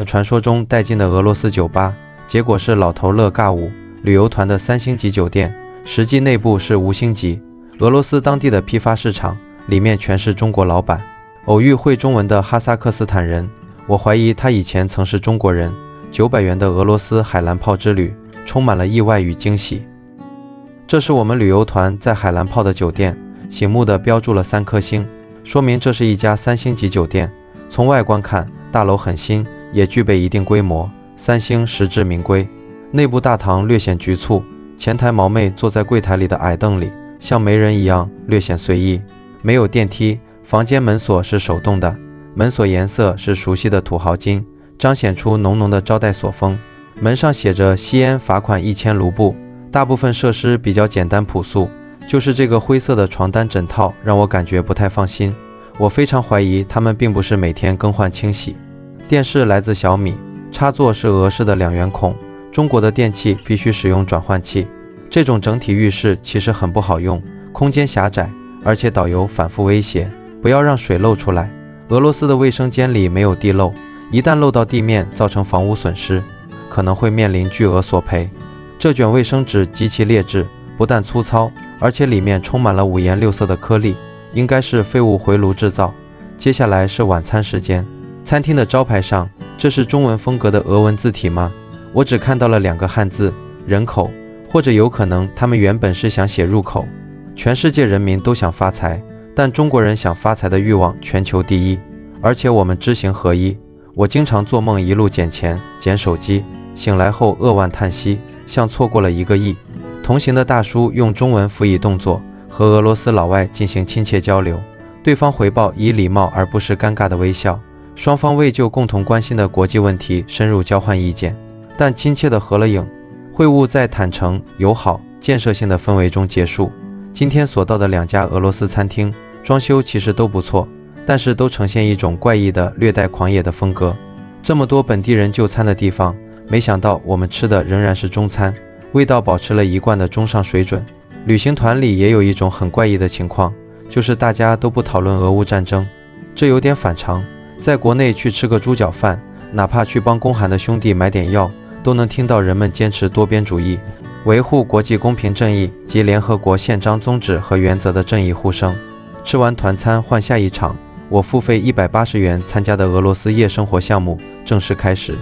传说中带进的俄罗斯酒吧，结果是老头乐尬舞，旅游团的3星级酒店，实际内部是5星级。俄罗斯当地的批发市场，里面全是中国老板。偶遇会中文的哈萨克斯坦人，我怀疑他以前曾是中国人。900元的俄罗斯海蓝泡之旅，充满了意外与惊喜。这是我们旅游团在海蓝泡的酒店，醒目的标注了3颗星，说明这是一家3星级酒店。从外观看，大楼很新，也具备一定规模，3星实至名归。内部大堂略显局促，前台毛妹坐在柜台里的矮凳里，像没人一样略显随意。没有电梯，房间门锁是手动的，门锁颜色是熟悉的土豪金，彰显出浓浓的招待所风。门上写着吸烟罚款1000卢布。大部分设施比较简单朴素，就是这个灰色的床单枕套让我感觉不太放心。我非常怀疑他们并不是每天更换清洗。电视来自小米，插座是俄式的2元孔，中国的电器必须使用转换器。这种整体浴室其实很不好用，空间狭窄，而且导游反复威胁不要让水漏出来。俄罗斯的卫生间里没有地漏，一旦漏到地面造成房屋损失，可能会面临巨额索赔。这卷卫生纸极其劣质，不但粗糙，而且里面充满了5颜6色的颗粒，应该是废物回炉制造。接下来是晚餐时间，餐厅的招牌上，这是中文风格的俄文字体吗？我只看到了2个汉字，人口，或者有可能他们原本是想写入口。全世界人民都想发财，但中国人想发财的欲望全球第一，而且我们知行合一。我经常做梦一路捡钱，捡手机，醒来后扼腕叹息，像错过了1个亿。同行的大叔用中文辅以动作，和俄罗斯老外进行亲切交流，对方回报以礼貌而不是尴尬的微笑。双方为就共同关心的国际问题深入交换意见，但亲切地合了影。会晤在坦诚、友好、建设性的氛围中结束。今天所到的2家俄罗斯餐厅，装修其实都不错，但是都呈现一种怪异的、略带狂野的风格。这么多本地人就餐的地方，没想到我们吃的仍然是中餐，味道保持了一贯的中上水准。旅行团里也有一种很怪异的情况，就是大家都不讨论俄乌战争，这有点反常。在国内去吃个猪脚饭，哪怕去帮宫寒的兄弟买点药，都能听到人们坚持多边主义，维护国际公平正义及联合国宪章宗旨和原则的正义呼声。吃完团餐换下一场，我付费180元参加的俄罗斯夜生活项目正式开始。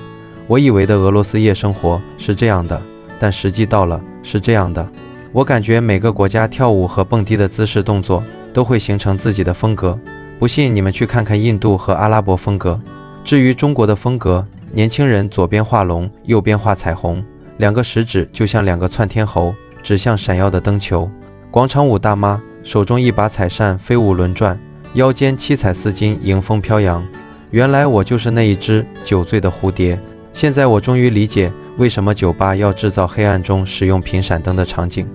我以为的俄罗斯夜生活是这样的，但实际到了是这样的。我感觉每个国家跳舞和蹦迪的姿势动作都会形成自己的风格，不信你们去看看印度和阿拉伯风格。至于中国的风格，年轻人左边画龙，右边画彩虹，2个食指就像2个窜天猴，指向闪耀的灯球。广场舞大妈手中一把彩扇飞舞轮转，腰间7彩丝巾迎风飘扬。原来我就是那一只酒醉的蝴蝶。现在我终于理解为什么酒吧要制造黑暗中使用频闪灯的场景，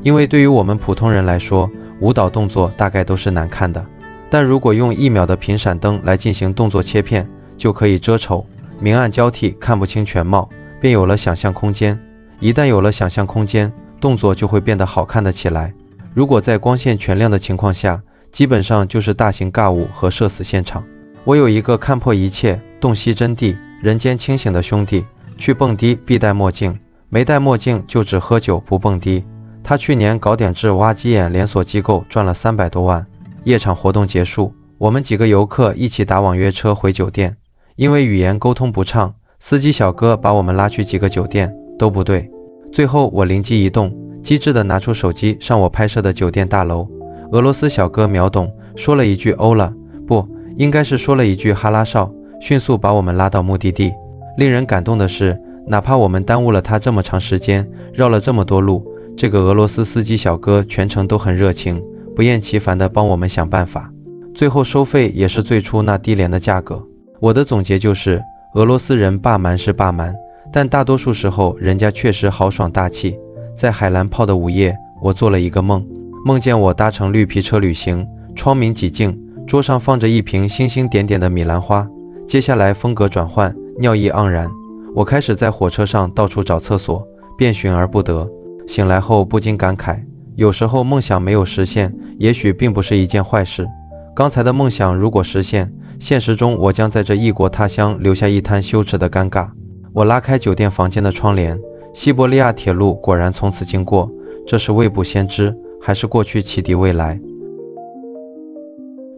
因为对于我们普通人来说，舞蹈动作大概都是难看的，但如果用1秒的频闪灯来进行动作切片，就可以遮丑，明暗交替，看不清全貌，便有了想象空间。一旦有了想象空间，动作就会变得好看的起来。如果在光线全亮的情况下，基本上就是大型尬舞和社死现场。我有一个看破一切、洞悉真谛、人间清醒的兄弟，去蹦迪必戴墨镜，没戴墨镜就只喝酒不蹦迪。他去年搞点治挖鸡眼连锁机构赚了300多万。夜场活动结束，我们几个游客一起打网约车回酒店，因为语言沟通不畅，司机小哥把我们拉去几个酒店都不对。最后我灵机一动，机智地拿出手机上我拍摄的酒店大楼。俄罗斯小哥秒懂，说了一句欧了，不，应该是说了一句哈拉少，迅速把我们拉到目的地。令人感动的是，哪怕我们耽误了他这么长时间，绕了这么多路，这个俄罗斯司机小哥全程都很热情，不厌其烦地帮我们想办法。最后收费也是最初那低廉的价格。我的总结就是，俄罗斯人霸蛮是霸蛮，但大多数时候人家确实豪爽大气。在海蓝泡的午夜，我做了一个梦，梦见我搭乘绿皮车旅行，窗明几净，桌上放着一瓶星星点点的米兰花。接下来风格转换，尿意盎然，我开始在火车上到处找厕所，遍寻而不得。醒来后不禁感慨，有时候梦想没有实现，也许并不是一件坏事。刚才的梦想如果实现，现实中我将在这异国他乡留下一滩羞耻的尴尬。我拉开酒店房间的窗帘，西伯利亚铁路果然从此经过，这是未卜先知，还是过去启迪未来？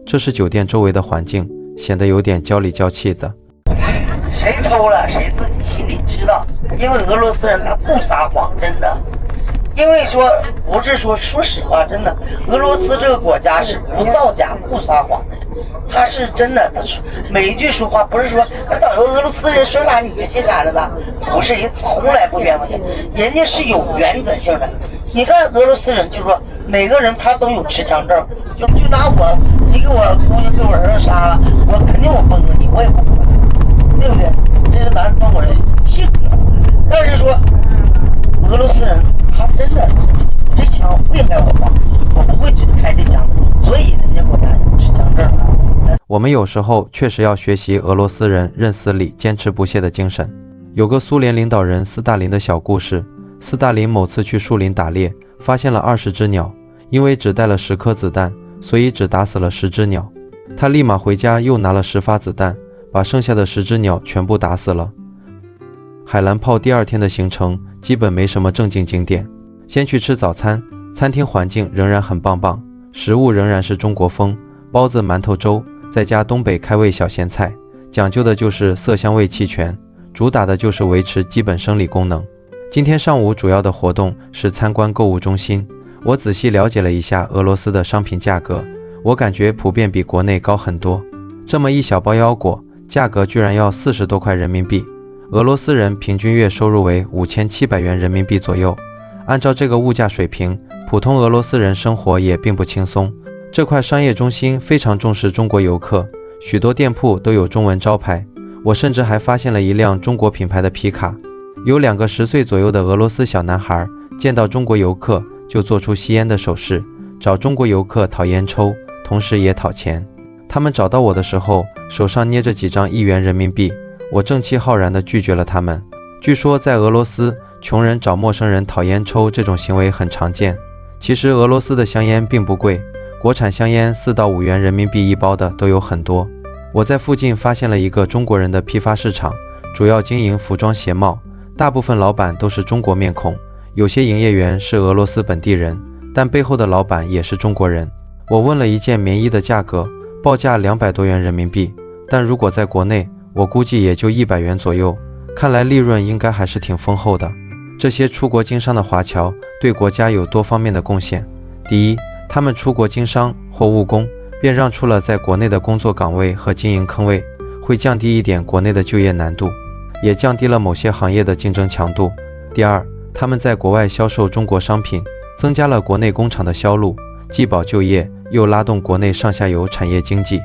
这是酒店周围的环境，显得有点娇里娇气的。谁偷了谁自己心里知道，因为俄罗斯人他不撒谎，真的。因为说不是说实话，真的，俄罗斯这个国家是不造假不撒谎的，他是真的，他每一句说话不是说导游俄罗斯人说啥你就信啥了的，不是，人从来不冤枉钱，人家是有原则性的。你看俄罗斯人就说每个人他都有持枪证，就拿我，你给我姑娘给我儿子杀了，我肯定我崩了你，我也不管，对不对？这是咱中国人性格。但是说俄罗斯人他真的这枪不应该我放，我不会去开这枪的，所以人家国家有持枪证。我们有时候确实要学习俄罗斯人认死理、坚持不懈的精神。有个苏联领导人斯大林的小故事。斯大林某次去树林打猎，发现了20只鸟，因为只带了10颗子弹，所以只打死了10只鸟。他立马回家又拿了10发子弹，把剩下的10只鸟全部打死了。海蓝炮第2天的行程基本没什么正经景点，先去吃早餐，餐厅环境仍然很棒棒，食物仍然是中国风，包子、馒头、粥，再加东北开胃小咸菜，讲究的就是色香味齐全，主打的就是维持基本生理功能。今天上午主要的活动是参观购物中心，我仔细了解了一下俄罗斯的商品价格，我感觉普遍比国内高很多。这么一小包腰果，价格居然要40多块人民币，俄罗斯人平均月收入为5700元人民币左右。按照这个物价水平，普通俄罗斯人生活也并不轻松。这块商业中心非常重视中国游客，许多店铺都有中文招牌，我甚至还发现了一辆中国品牌的皮卡。有2个10岁左右的俄罗斯小男孩见到中国游客就做出吸烟的手势，找中国游客讨烟抽，同时也讨钱。他们找到我的时候手上捏着几张1元人民币，我正气浩然地拒绝了他们。据说在俄罗斯，穷人找陌生人讨烟抽这种行为很常见。其实俄罗斯的香烟并不贵，国产香烟4到5元人民币一包的都有很多。我在附近发现了一个中国人的批发市场，主要经营服装鞋帽，大部分老板都是中国面孔，有些营业员是俄罗斯本地人，但背后的老板也是中国人。我问了一件棉衣的价格，报价200多元人民币，但如果在国内，我估计也就100元左右，看来利润应该还是挺丰厚的。这些出国经商的华侨对国家有多方面的贡献。第一，他们出国经商或务工，便让出了在国内的工作岗位和经营坑位，会降低一点国内的就业难度，也降低了某些行业的竞争强度。第二，他们在国外销售中国商品，增加了国内工厂的销路，既保就业，又拉动国内上下游产业经济。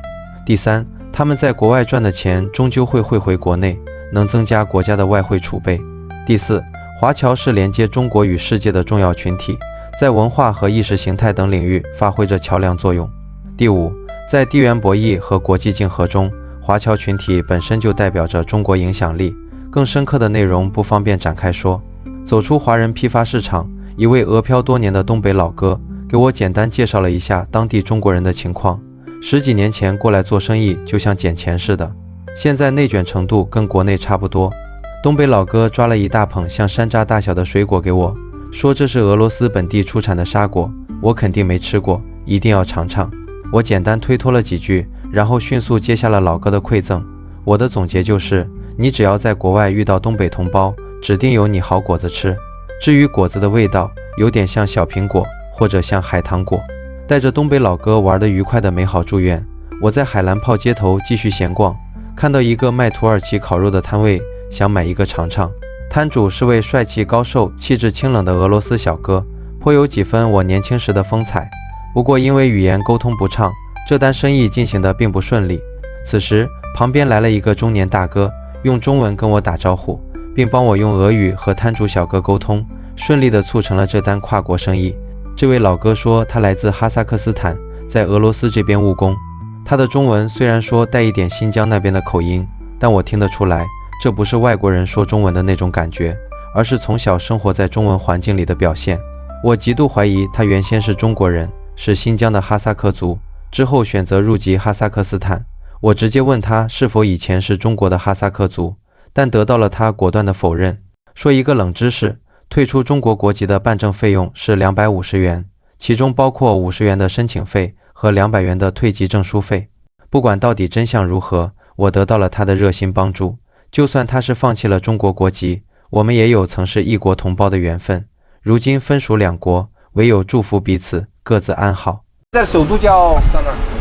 第三，他们在国外赚的钱终究会汇回国内，能增加国家的外汇储备。第四，华侨是连接中国与世界的重要群体，在文化和意识形态等领域发挥着桥梁作用。第五，在地缘博弈和国际竞合中，华侨群体本身就代表着中国影响力，更深刻的内容不方便展开说。走出华人批发市场，一位俄漂多年的东北老哥给我简单介绍了一下当地中国人的情况。10几年前过来做生意就像捡钱似的，现在内卷程度跟国内差不多。东北老哥抓了一大捧像山楂大小的水果给我，说这是俄罗斯本地出产的沙果，我肯定没吃过，一定要尝尝。我简单推脱了几句，然后迅速接下了老哥的馈赠。我的总结就是，你只要在国外遇到东北同胞，指定有你好果子吃。至于果子的味道，有点像小苹果或者像海棠果。带着东北老哥玩得愉快的美好祝愿，我在海蓝炮街头继续闲逛，看到一个卖土耳其烤肉的摊位，想买一个尝尝。摊主是位帅气高瘦、气质清冷的俄罗斯小哥，颇有几分我年轻时的风采。不过因为语言沟通不畅，这单生意进行得并不顺利。此时旁边来了一个中年大哥，用中文跟我打招呼，并帮我用俄语和摊主小哥沟通，顺利地促成了这单跨国生意。这位老哥说他来自哈萨克斯坦，在俄罗斯这边务工。他的中文虽然说带一点新疆那边的口音，但我听得出来，这不是外国人说中文的那种感觉，而是从小生活在中文环境里的表现。我极度怀疑他原先是中国人，是新疆的哈萨克族，之后选择入籍哈萨克斯坦。我直接问他是否以前是中国的哈萨克族，但得到了他果断的否认，说一个冷知识，退出中国国籍的办证费用是250元，其中包括50元的申请费和200元的退籍证书费。不管到底真相如何，我得到了他的热心帮助。就算他是放弃了中国国籍，我们也有曾是异国同胞的缘分。如今分属两国，唯有祝福彼此各自安好。在首都叫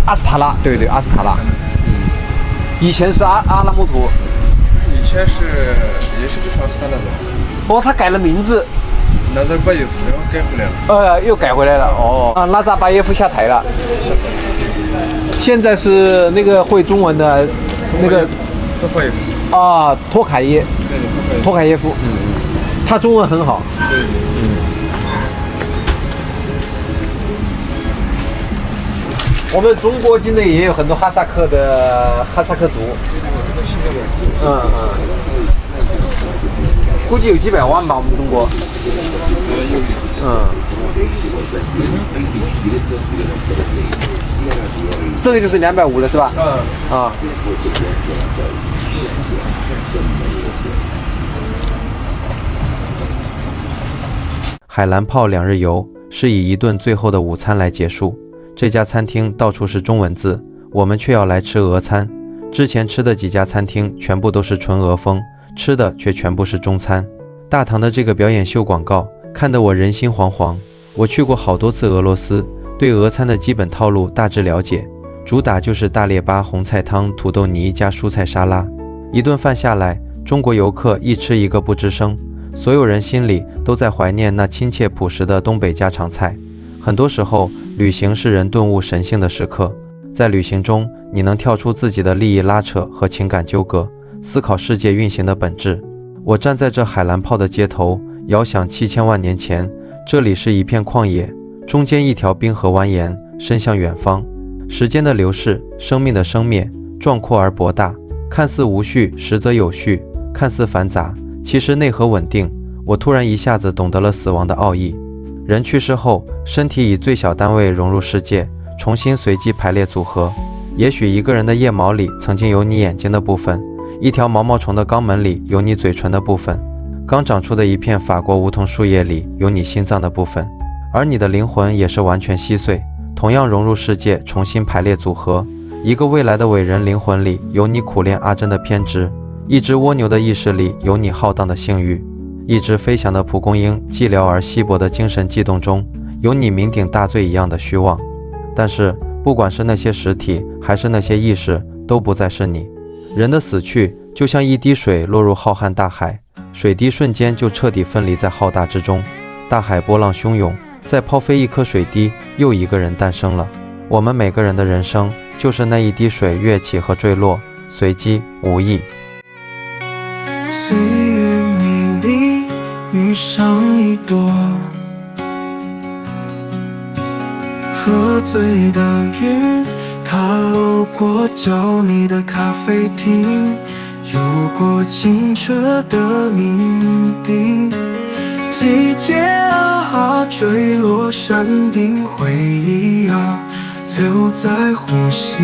阿斯塔纳，对，阿斯塔纳。以前是阿拉木图。以前也是就是阿斯塔纳吧。哦，他改了名字。纳扎巴耶夫改回来了。又改回来了。哦，纳扎巴耶夫下台了。下台。现在是那个会中文的那个托卡耶夫。托卡耶。对，托卡耶夫。他中文很好。对。我们中国境内也有很多哈萨克族。估计有几百万吧，我们中国。这个就是250了，是吧？海蓝泡2日游是以一顿最后的午餐来结束。这家餐厅到处是中文字，我们却要来吃俄餐。之前吃的几家餐厅全部都是纯俄风，吃的却全部是中餐。大唐的这个表演秀广告看得我人心惶惶。我去过好多次俄罗斯，对俄餐的基本套路大致了解，主打就是大列巴红菜汤、土豆泥加蔬菜沙拉。一顿饭下来，中国游客一吃一个不吱声，所有人心里都在怀念那亲切朴实的东北家常菜。很多时候，旅行是人顿悟神性的时刻。在旅行中，你能跳出自己的利益拉扯和情感纠葛，思考世界运行的本质。我站在这海蓝泡的街头，遥想7000万年前，这里是一片旷野，中间一条冰河蜿蜒，伸向远方。时间的流逝，生命的生灭，壮阔而博大，看似无序，实则有序；看似繁杂，其实内核稳定。我突然一下子懂得了死亡的奥义。人去世后，身体以最小单位融入世界，重新随机排列组合。也许一个人的腋毛里曾经有你眼睛的部分，一条毛毛虫的肛门里有你嘴唇的部分，刚长出的一片法国梧桐树叶里有你心脏的部分。而你的灵魂也是完全稀碎，同样融入世界，重新排列组合。一个未来的伟人灵魂里有你苦恋阿珍的偏执，一只蜗牛的意识里有你浩荡的性欲，一只飞翔的蒲公英寂寥而稀薄的精神悸动中有你酩酊大醉一样的虚妄。但是不管是那些实体还是那些意识，都不再是你。人的死去就像一滴水落入浩瀚大海，水滴瞬间就彻底分离在浩大之中，大海波浪汹涌，再抛飞一颗水滴，又一个人诞生了。我们每个人的人生就是那一滴水跃起和坠落，随机无意。岁月迷离，遇上一朵喝醉的云，它路过叫你的咖啡厅，有过清澈的谜底。季节啊，坠落山顶，回忆啊，留在呼吸。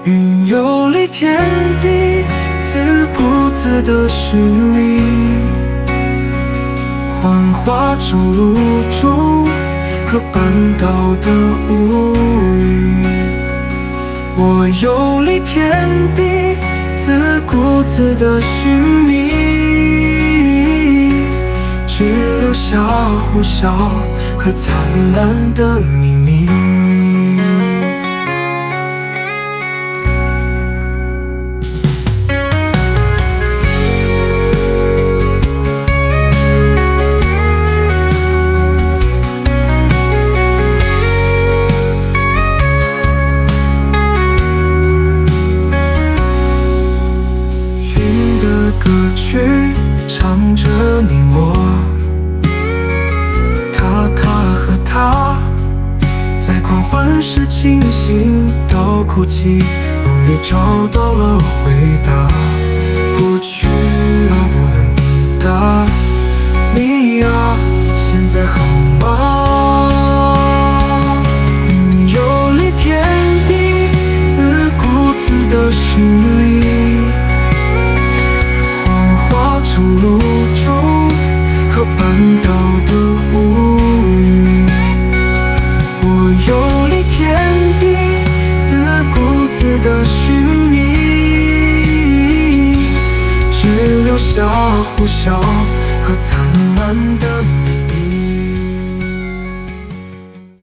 云游离天地，自顾自的虚拟，幻化成露珠和半岛的乌云。我游离天地，自顾自的寻觅，只留下呼啸和灿烂的秘密。歌曲唱着你我，他和他，在狂欢时清醒到哭泣，梦里找到了回答，过去啊不能抵达。你啊，现在好吗？云游离天地，的乌云。我游离天地，自顾自的寻觅，只留下呼啸和灿烂的美。